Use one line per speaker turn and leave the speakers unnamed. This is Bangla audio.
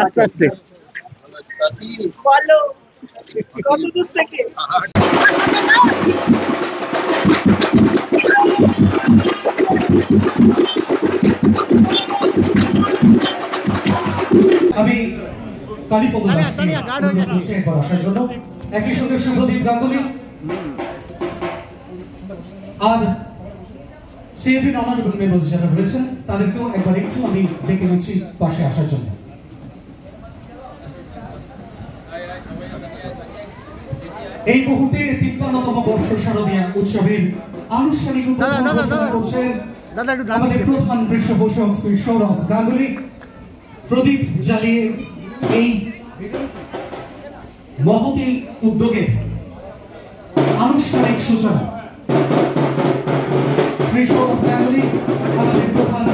আস্তে আস্তে
বলো কত দূর থেকে
আমি কালীপদ একবার আসার জন্য একই সঙ্গে শুভদীপ গাঙ্গুলি আর সিএবি অনারেবল মেম্বার্স যারা রয়েছেন তাদেরকেও একবার একটু আমি ডেকে নিচ্ছি পাশে আসার জন্য। এই মুহূর্তে ৫৩তম বর্ষ শারদীয়া উৎসবের আনুষ্ঠানিক করছেন আমাদের প্রধান পৃষ্ঠপোষক শ্রী সৌরভ গাঙ্গুলি। প্রদীপ জ্বালিয়ে এই মহতি উদ্যোগের আনুষ্ঠানিক সূচনা শ্রী সৌরভ গাঙ্গুলি আমাদের প্রধান